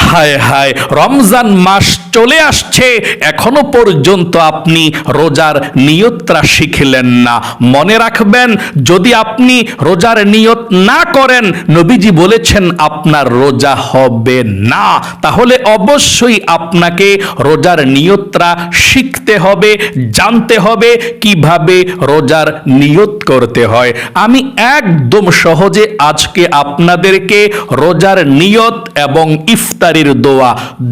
হায় হায়, রমজান মাস চলে আসছে, এখনো পর্যন্ত আপনি রোজার নিয়তটা শিখলেন না। মনে রাখবেন, যদি আপনি রোজার নিয়ত না করেন, নবীজি বলেছেন আপনার রোজা হবে না। তাহলে অবশ্যই আপনাকে রোজার নিয়তটা শিখতে হবে, জানতে হবে কিভাবে রোজার নিয়ত করতে হয়। আমি একদম সহজে আজকে আপনাদেরকে রোজার নিয়ত এবং ইফতারির দোয়া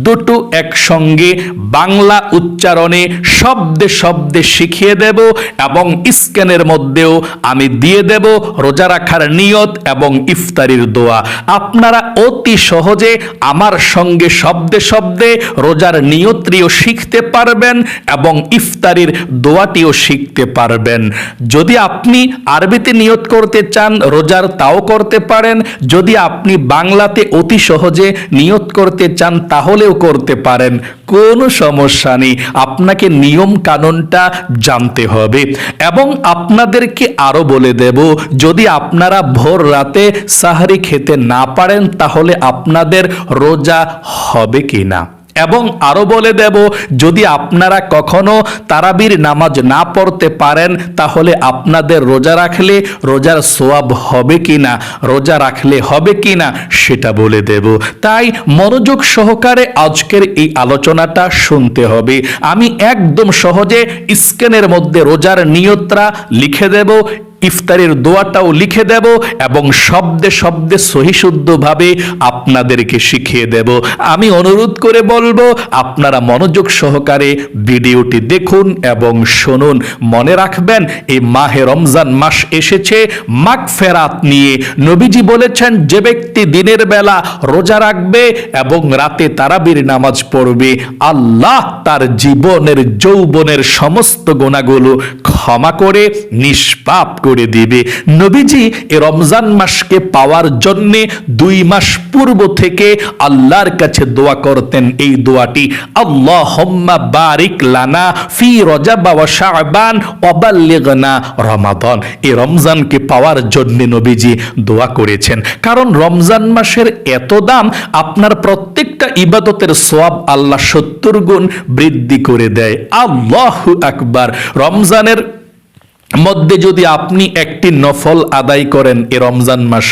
দুটো একসঙ্গে বাংলা উচ্চারণে শব্দে শব্দে শিখিয়ে দেব, এবং স্ক্যানের মধ্যেও আমি দিয়ে দেব রোজা রাখার নিয়ত এবং ইফতারির দোয়া। আপনারা অতি সহজে আমার সঙ্গে শব্দে শব্দে রোজার নিয়তটিও শিখতে পারবেন এবং ইফতারির দোয়াটিও শিখতে পারবেন। যদি আপনি আরবিতে নিয়ত করতে চান রোজার, তাও করতে পারেন। যদি আপনি বাংলাতে অতি সহজে নিয়ত করতে চান তাহলেও করতে পারেন, কোনো সমস্যা নেই। আপনাকে নিয়ম কানুনটা জানতে হবে। এবং আপনাদেরকে আরো বলে দেব, যদি আপনারা ভোর রাতে সাহরি খেতে না পারেন তাহলে আপনাদের রোজা হবে কিনা। এবং আরো বলে দেব, যদি আপনারা কখনো তারাবির নামাজ না পড়তে পারেন তাহলে আপনাদের রোজা রাখলে রোজার সওয়াব হবে কিনা, রোজা রাখলে হবে কিনা সেটা বলে দেব। তাই মনোযোগ সহকারে আজকের এই আলোচনাটা শুনতে হবে। আমি একদম সহজে স্ক্যানের মধ্যে রোজার নিয়তটা লিখে দেব, ইফতারের দোয়াটাও লিখে দেব এবং শব্দে শব্দে সহিশুদ্ধভাবে আপনাদেরকে শিখিয়ে দেব। আমি অনুরোধ করে বলবো আপনারা মনোযোগ সহকারে ভিডিওটি দেখুন এবং শুনুন। মনে রাখবেন, এই মাহে রমজান মাস এসেছে মাগফিরাত নিয়ে। নবীজি বলেছেন, যে ব্যক্তি দিনের বেলা রোজা রাখবে এবং রাতে তারাবির নামাজ পড়বে, আল্লাহ তার জীবনের যৌবনের সমস্ত গুনাহগুলো ক্ষমা করে নিষ্পাপ করে দিবে। নবীজি এই রমজান মাসকে পাওয়ার জন্য 2 মাস পূর্ব থেকে আল্লাহর কাছে দোয়া করতেন। এই দোয়াটি, আল্লাহুম্মা বারিক লানা ফি রজব ওয়া শাবান ওয়া বাল্লিগনা রমাদান। এই রমজানকে পাওয়ার জন্য নবীজি দোয়া করেছেন। কারণ রমজান মাসের এত দাম, আপনার প্রত্যেকটা ইবাদতের সওয়াব আল্লাহ 70 গুণ বৃদ্ধি করে দেয়। আল্লাহু আকবার। রমজানের মধ্যে যদি আপনি একটি নফল আদায় করেন, এ রমজান মাস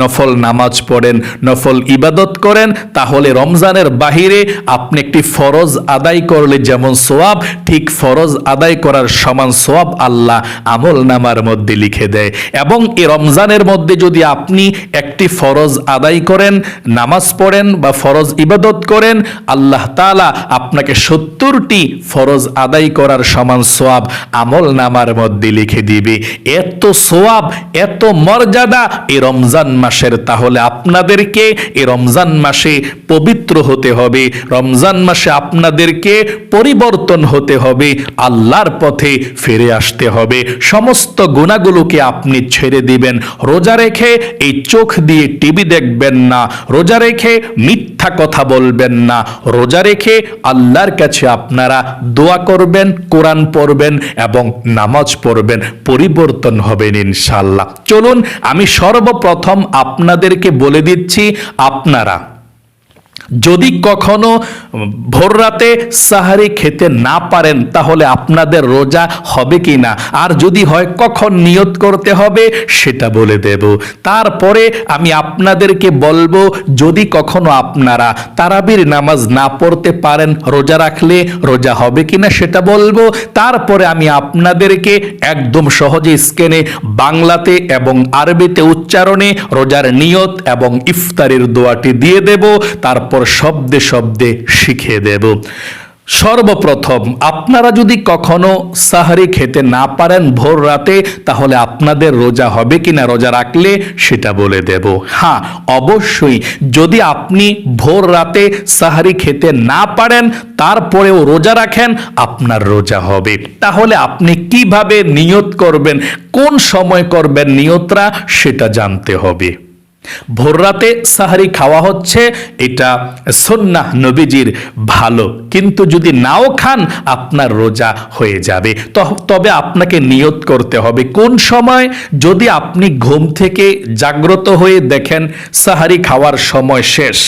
নফল নামাজ পড়েন, নফল ইবাদত করেন, তাহলে রমজানের বাহিরে আপনি একটি ফরজ আদায় করলে যেমন সওয়াব, ঠিক ফরজ আদায় করার সমান সওয়াব আল্লাহ আমল নামার মধ্যে লিখে দেয়। এবং এ রমজানের মধ্যে যদি আপনি একটি ফরজ আদায় করেন, নামাজ পড়েন বা ফরজ ইবাদত করেন, আল্লাহ তাআলা আপনাকে 70টি ফরজ আদায় করার সমান সওয়াব আমল নামার মধ্যে লিখে দিবে। এত সওয়াব, এত মর্যাদা এই রমজান মাসের। তাহলে আপনাদেরকে এই রমজান মাসে পবিত্র হতে হবে, রমজান মাসে আপনাদেরকে পরিবর্তন হতে হবে, আল্লাহর পথে ফিরে আসতে হবে। সমস্ত গুনাহগুলোকে আপনি ছেড়ে দিবেন। রোজা রেখে এই চোখ দিয়ে টিভি দেখবেন না, রোজা রেখে মিথ্যা কথা বলবেন না, রোজা রেখে আল্লাহর কাছে আপনারা দোয়া করবেন, কোরআন পড়বেন এবং নামাজ পড়বেন। পরিবর্তন হবেন ইনশাআল্লাহ। চলুন আমি সর্বপ্রথম আপনাদেরকে বলে দিচ্ছি, আপনারা যদি কখনো ভোর রাতে সাহারি খেতে না পারেন তাহলে আপনাদের রোজা হবে কিনা, আর যদি হয় কখন নিয়ত করতে হবে সেটা বলে দেব। তারপরে আমি আপনাদেরকে বলবো, যদি কখনো আপনারা তারাবির নামাজ না পড়তে পারেন, রোজা রাখলে রোজা হবে কিনা সেটা বলবো। তারপরে আমি আপনাদেরকে একদম সহজে স্ক্যানে বাংলাতে এবং আরবিতে উচ্চারণে রোজার নিয়ত এবং ইফতারের দোয়াটি দিয়ে দেব। তারপর শব্দে শব্দে শিখিয়ে দেব। সর্বপ্রথম আপনারা যদি কখনো সাহারি খেতে না পারেন ভোর রাতে, তাহলে আপনাদের রোজা হবে কিনা, রোজা রাখলে সেটা বলে দেব। হ্যাঁ, অবশ্যই যদি আপনি ভোর রাতে সাহারি খেতে না পারেন তারপরেও রোজা রাখেন, আপনার রোজা হবে। তাহলে আপনি কিভাবে নিয়ত করবেন, কোন সময় করবেন নিয়তরা, সেটা জানতে হবে। ভোর রাতে সাহারি খাওয়া হচ্ছে, এটা সুন্নাহ নবীজির ভালো, কিন্তু যদি নাও খান আপনার রোজা হয়ে যাবে। তবে আপনাকে নিয়ত করতে হবে কোন সময়। যদি আপনি ঘুম থেকে জাগ্রত হয়ে দেখেন সাহারি খাওয়ার সময় শেষ,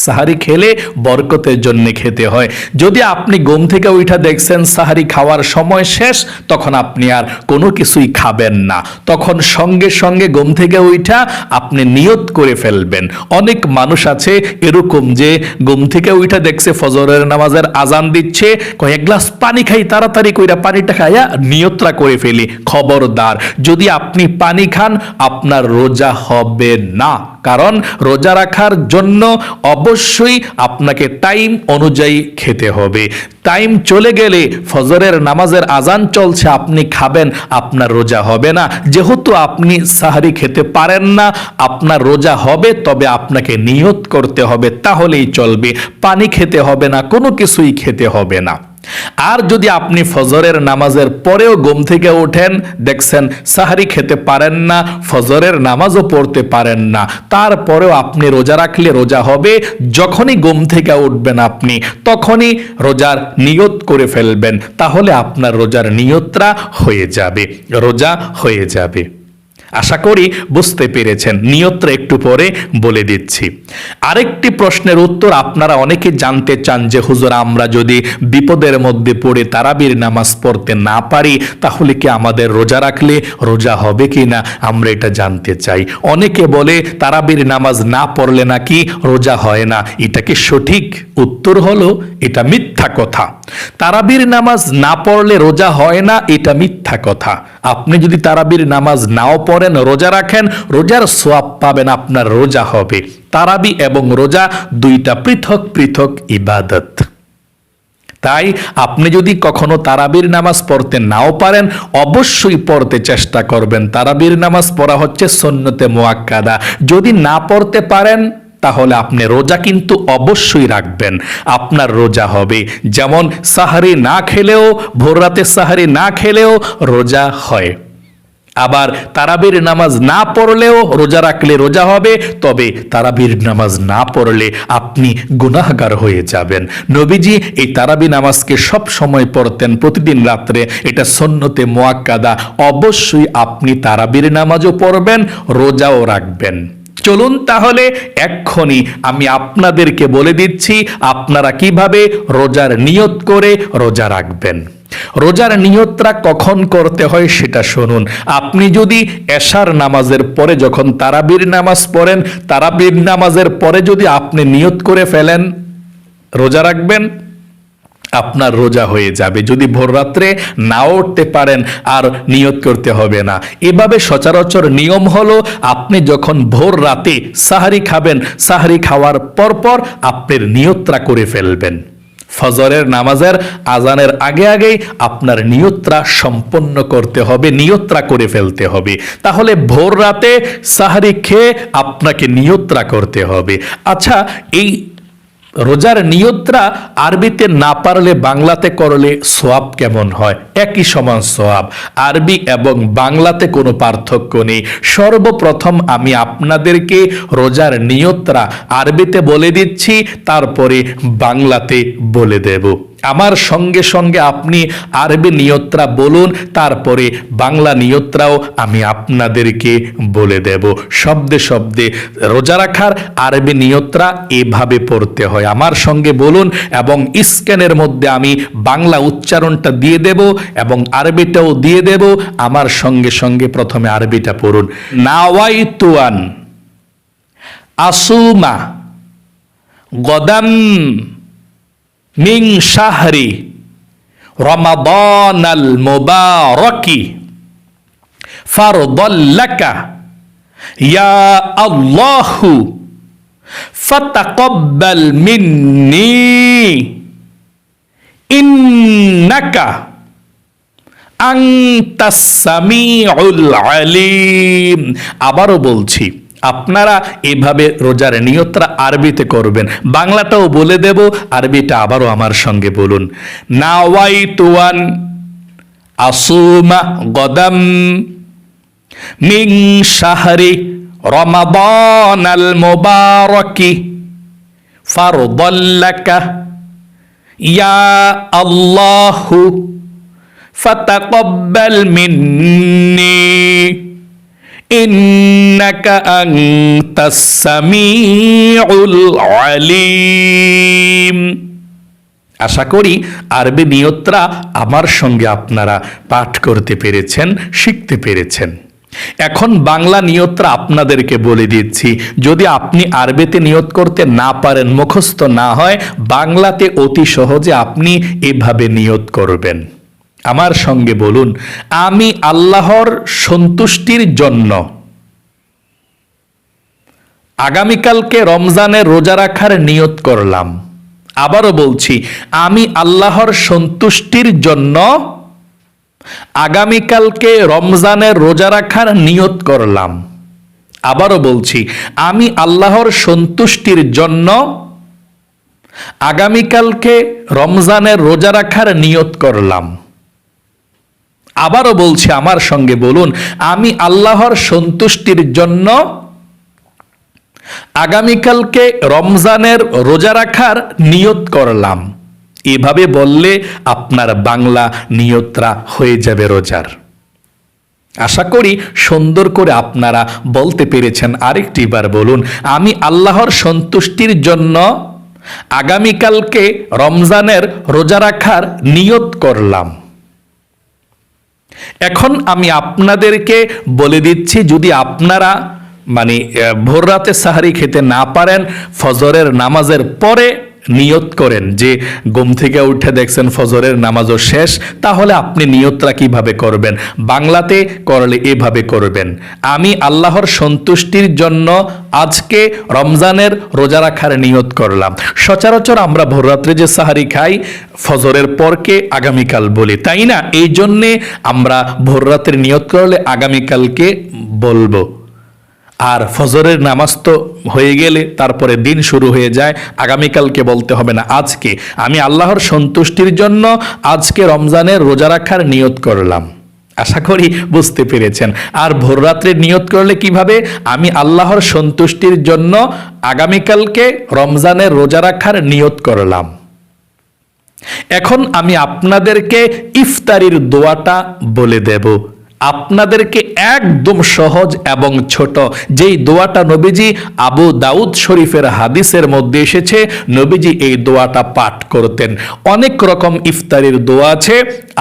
সাহারি খেলে বরকতের জন্য খেতে হয়। যদি আপনি ঘুম থেকে উঠা দেখছেন সাহারি খাওয়ার সময় শেষ, তখন আপনি আর কোনো কিছুই খাবেন না, তখন সঙ্গে সঙ্গে ঘুম থেকে উঠা আপনি নিয়ত করে ফেলবেন। অনেক মানুষ আছে এরকম যে ঘুম থেকে উঠা দেখছে ফজরের নামাজের আজান দিচ্ছে, কয়েক গ্লাস পানি খাই, তাড়াতাড়ি কইরা পানিটা খাইয়া নিয়তটা করে ফেলি। খবরদার, যদি আপনি পানি খান আপনার রোজা হবে না, কারণ রোজা রাখার জন্য অবশ্যই আপনাকে টাইম অনুযায়ী খেতে হবে। টাইম চলে গেলে ফজরের নামাজের আজান চলছে আপনি খাবেন, আপনার রোজা হবে না। যেহেতু আপনি সাহারি খেতে পারেন না, আপনার রোজা হবে, তবে আপনাকে নিয়ত করতে হবে, তাহলেই চলবে। পানি খেতে হবে না, কোনো কিছুই খেতে হবে না। আর যদি আপনি ফজরের নামাজের পরেও ঘুম থেকে ওঠেন, দেখছেন সাহারি খেতে পারেন না, ফজরের নামাজও পড়তে পারেন না, তারপরেও আপনি রোজা রাখলে রোজা হবে। যখনই ঘুম থেকে উঠবেন আপনি তখনই রোজার নিয়ত করে ফেলবেন, তাহলে আপনার রোজার নিয়তটা হয়ে যাবে, রোজা হয়ে যাবে। আশা করি বুঝতে পেরেছেন। নিয়তটা একটু পরে বলে দিচ্ছি। আরেকটি প্রশ্নের উত্তর আপনারা অনেকে জানতে চান যে হুজুর, আমরা যদি বিপদের মধ্যে পড়ে তারাবির নামাজ পড়তে না পারি, তাহলে কি আমাদের রোজা রাখলে রোজা হবে কি না, আমরা এটা জানতে চাই। অনেকে বলে তারাবির নামাজ না পড়লে নাকি রোজা হয় না। এটা কি সঠিক? উত্তর হলো এটা মিথ্যা কথা। তারাবির নামাজ না পড়লে রোজা হয় না, এটা মিথ্যা কথা। আপনি যদি তারাবির নামাজ নাও পড়েন, রোজা রাখেন, রোজার সওয়াব পাবেন, আপনার রোজা হবে। তারাবি এবং রোজা দুইটা পৃথক পৃথক ইবাদত। তাই আপনি যদি কখনো তারাবির নামাজ পড়তে নাও পারেন, অবশ্যই পড়তে চেষ্টা করবেন। তারাবির নামাজ পড়া হচ্ছে সুন্নতে মুআক্কাদা। যদি না পড়তে পারেন তাহলে আপনি রোজা কিন্তু অবশ্যই রাখবেন, আপনার রোজা হবে। যেমন সাহারি না খেলেও, ভোর রাতে সাহারি না খেলেও রোজা হয়। আবার তারাবির নামাজ না পড়লেও রোজা রাখলে রোজা হবে, তবে তারাবির নামাজ না পড়লে আপনি গুনাহগার হয়ে যাবেন। নবীজি এই তারাবি নামাজকে সব সময় পড়তেন, প্রতিদিন রাত্রে, এটা সুন্নতে মুআক্কাদা। অবশ্যই আপনি তারাবির নামাজও পড়বেন, রোজাও রাখবেন। চলুন তাহলে এক্ষুনি আমি আপনাদেরকে বলে দিচ্ছি আপনারা কিভাবে রোজার নিয়ত করে রোজা রাখবেন। রোজার নিয়তটা কখন করতে হয় সেটা শুনুন। আপনি যদি এশার নামাজের পরে যখন তারাবির নামাজ পড়েন, তারাবির নামাজের পরে যদি আপনি নিয়ত করে ফেলেন রোজা রাখবেন, আপনার রোজা হয়ে যাবে। যদি ভোর রাত্রে নাও উঠতে পারেন আর নিয়ত করতে হবে না। এভাবে সচরাচর নিয়ম হলো, আপনি যখন ভোর রাতে সাহারি খাবেন, সাহারি খাওয়ার পরপর আপনার নিয়তটা করে ফেলবেন। ফজরের নামাজের আজানের আগে আগেই আপনার নিয়তটা সম্পন্ন করতে হবে, নিয়তটা করে ফেলতে হবে। তাহলে ভোর রাতে সাহারি খেয়ে আপনাকে নিয়তটা করতে হবে। আচ্ছা, এই রোজার নিয়তটা আরবিতে না পারলে বাংলাতে করলে সওয়াব কেমন হয়? একই সমান সওয়াব। আরবি এবং বাংলাতে কোনো পার্থক্য নেই। সর্বপ্রথম আমি আপনাদেরকে রোজার নিয়তটা আরবিতে বলে দিচ্ছি, তারপরে বাংলাতে বলে দেব। আমার সঙ্গে সঙ্গে আপনি আরবি নিয়তটা বলুন, তারপরে বাংলা নিয়তটাও আমি আপনাদেরকে বলে দেব। শব্দে শব্দে রোজা রাখার আরবি নিয়তটা এভাবে পড়তে হয়। আমার সঙ্গে বলুন, এবং স্ক্যানের মধ্যে আমি বাংলা উচ্চারণটা দিয়ে দেব এবং আরবিটাও দিয়ে দেব। আমার সঙ্গে সঙ্গে প্রথমে আরবিটা পড়ুন। নাওয়াইতুয়ান আসুমা গদাম মিন শাহরি রমাদানাল মুবারাকি ফারদাল লাকা ইয়া আল্লাহু ফাতাকাব্বাল মিন্নি ইন্নাকা আনতাস সামিউল আলিম। আবারও বলছি, আপনারা এভাবে রোজার নিয়তটা আরবিতে করবেন। বাংলাটাও বলে দেব, আরবিটা আবারও আমার সঙ্গে বলুন। নাওয়াইতুয়ান আসুমা গদাম মিন শাহরি রমাদানাল মুবারাকি ফারদাল লাকা ইয়া আল্লাহু ফাতাকাব্বাল মিন্নি ইন্নাকা আনতাস সামিউল আলিম। আশা করি আরবি নিয়তরা আমার সঙ্গে আপনারা পাঠ করতে পেরেছেন, শিখতে পেরেছেন। এখন বাংলা নিয়তরা আপনাদেরকে বলে দিচ্ছি। যদি আপনি আরবিতে নিয়ত করতে না পারেন, মুখস্থ না হয়, বাংলাতে অতি সহজে আপনি এভাবে নিয়ত করবেন। আমার সঙ্গে বলুন, আমি আল্লাহর সন্তুষ্টির জন্য আগামীকালকে রমজানের রোজা রাখার নিয়ত করলাম। আবারও বলছি, আমি আল্লাহর সন্তুষ্টির জন্য আগামীকালকে রমজানের রোজা রাখার নিয়ত করলাম। আবারও বলছি, আমি আল্লাহর সন্তুষ্টির জন্য আগামীকালকে রমজানের রোজা রাখার নিয়ত করলাম। আবারও বলছি, আমার সঙ্গে বলুন, আমি আল্লাহর সন্তুষ্টির জন্য আগামীকালকে রমজানের রোজা রাখার নিয়ত করলাম। এভাবে বললে আপনার বাংলা নিয়তরা হয়ে যাবে রোজার। আশা করি সুন্দর করে আপনারা বলতে পেরেছেন। আরেকটি বার বলুন, আমি আল্লাহর সন্তুষ্টির জন্য আগামীকালকে রমজানের রোজা রাখার নিয়ত করলাম। এখন আমি আপনাদেরকে বলে দিচ্ছি, যদি আপনারা ভোর রাতে সাহারি খেতে না পারেন, ফজরের নামাজের পরে নিয়ত করেন যে ঘুম থেকে উঠে দেখছেন ফজরের নামাজও শেষ, তাহলে আপনি নিয়তটা কিভাবে করবেন? বাংলাতে করলে এভাবে করবেন, আমি আল্লাহর সন্তুষ্টির জন্য আজকে রমজানের রোজা রাখার নিয়ত করলাম। সচরাচর আমরা ভোররাত্রে যে সাহারি খাই ফজরের পরকে আগামীকাল বলি, তাই না? এই জন্যে আমরা ভোররাত্রে নিয়ত করলে আগামীকালকে বলবো। আর ফজরের নামাজ তো হয়ে গেলে তারপরে দিন শুরু হয়ে যায়, আগামীকালকে বলতে হবে না, আজকে আমি আল্লাহর সন্তুষ্টির জন্য আজকে রমজানের রোজা রাখার নিয়ত করলাম। আশা করি বুঝতে পেরেছেন। আর ভোররাত্রে নিয়ত করলে কিভাবে? আমি আল্লাহর সন্তুষ্টির জন্য আগামীকালকে রমজানের রোজা রাখার নিয়ত করলাম। এখন আমি আপনাদেরকে ইফতারির দোয়াটা বলে দেব। আপনাদেরকে একদম সহজ এবং ছোট, যেই দোয়াটা নবীজি আবু দাউদ শরীফের হাদিসের মধ্যে এসেছে, নবীজি এই দোয়াটা পাঠ করতেন। অনেক রকম ইফতারির দোয়া আছে,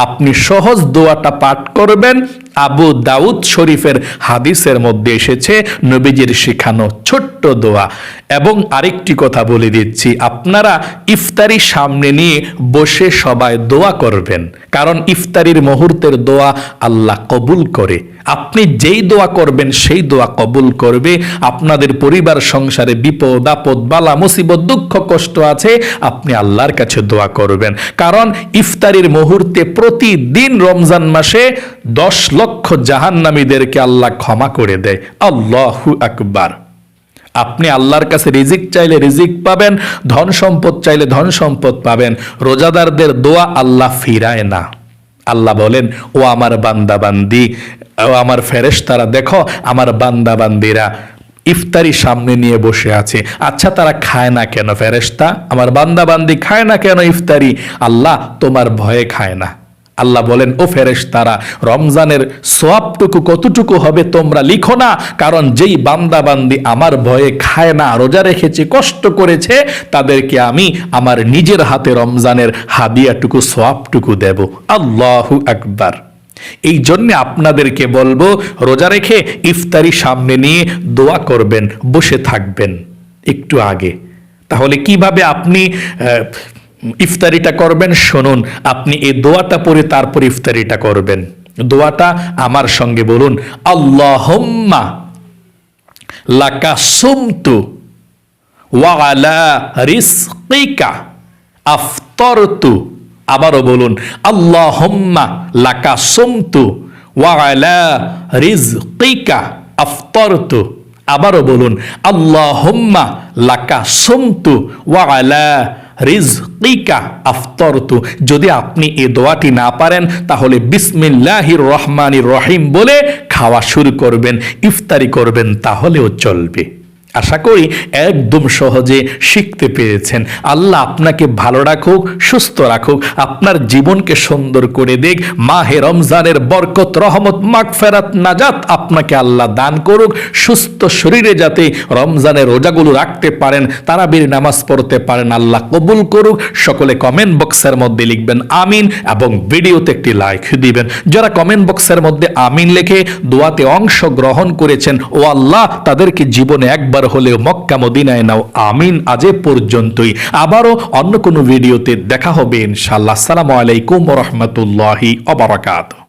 আপনি সহজ দোয়াটা পাঠ করবেন। আবু দাউদ শরীফের হাদিসের মধ্যে এসেছে নবীজির শেখানো ছোট্ট দোয়া। এবং আরেকটি কথা বলে দিচ্ছি, আপনারা ইফতারি সামনে নিয়ে বসে সবাই দোয়া করবেন, কারণ ইফতারির মুহূর্তের দোয়া আল্লাহ কবুল করে। আপনি যেই দোয়া করবেন সেই দোয়া কবুল করবে। আপনাদের পরিবার সংসারে বিপদ আপদ বালা মুসিবত দুঃখ কষ্ট আছে, আপনি আল্লাহর কাছে দোয়া করবেন, কারণ ইফতারির মুহূর্তে প্রতিদিন রমজান মাসে 10 লক্ষ জাহান্নামীদেরকে আল্লাহ ক্ষমা করে দেয়। আল্লাহু আকবার। আপনি আল্লাহর কাছে রিজিক চাইলে রিজিক পাবেন, ধন সম্পদ চাইলে ধন সম্পদ পাবেন। রোজাদারদের দোয়া আল্লাহ ফিরায় না। আল্লাহ বলেন, ও আমার বান্দা বান্দি, ও আমার ফেরেশতারা, দেখো আমার বান্দা বান্দিরা ইফতারি সামনে নিয়ে বসে আছে। আচ্ছা, তারা খায় না কেন? ফেরেশতা, আমার বান্দা বান্দি খায় না কেন ইফতারি? আল্লাহ তোমার ভয়ে খায় না। আল্লাহ বলেন, ও ফেরেশতারা, রমজানের সওয়াবটুকু কতটুকু হবে তোমরা লিখো না, কারণ যেই বান্দা বান্দি আমার ভয়ে খায় না, রোজা রেখেছে, কষ্ট করেছে, তাদেরকে আমি আমার নিজের হাতে রমজানের হাদিয়াটুকু সওয়াবটুকু দেব। আল্লাহু আকবার। এই জন্য আপনাদেরকে বলবো, রোজা রেখে ইফতারি সামনে নিয়ে দোয়া করবেন, বসে থাকবেন একটু আগে। তাহলে কিভাবে আপনি ইফতারিটা করবেন শুনুন। আপনি এই দোয়াটা পড়ে তারপর ইফতারিটা করবেন। দোয়াটা আমার সঙ্গে বলুন, আল্লাহুম্মা লাকা সুমতু ওয়া আলা রিজকিকা আফতারতু। আবারও বলুন, আল্লাহুম্মা লাকা সুমতু ওয়া আলা রিজকিকা আফতারতু। আবারও বলুন, আল্লাহুম্মা লাকা সুমতু ওয়া আলা রিজকিকা আফতারতু। যদি আপনি এই দোয়াটি না পারেন, তাহলে বিসমিল্লাহির রহমানির রহিম বলে খাওয়া শুরু করবেন, ইফতারি করবেন, তাহলেও চলবে। আশা করি একদম সহজে শিখতে পেরেছেন। আল্লাহ আপনাকে ভালো রাখুক, সুস্থ রাখুক, আপনার জীবনকে সুন্দর করে দিক। মাহে রমজানের বরকত, রহমত, মাগফিরাত, নাজাত আপনাকে আল্লাহ দান করুক। সুস্থ শরীরে যাতে রমজানের রোজাগুলো রাখতে পারেন, তারাবির নামাজ পড়তে পারেন, আল্লাহ কবুল করুক। সকলে কমেন্ট বক্সের মধ্যে লিখবেন আমিন এবং ভিডিওতে একটি লাইক দিবেন। যারা কমেন্ট বক্সের মধ্যে আমিন লিখে দোয়াতে অংশগ্রহণ করেছেন, ও আল্লাহ তাদেরকে জীবনে একবার হলেও মক্কা মদিনায় নাও, আমিন। আজ এ পর্যন্তই, আবারও অন্য কোনো ভিডিওতে দেখা হবে ইনশাআল্লাহ। আসসালামু আলাইকুম ওয়া রাহমাতুল্লাহি ওয়া বারাকাতুহু।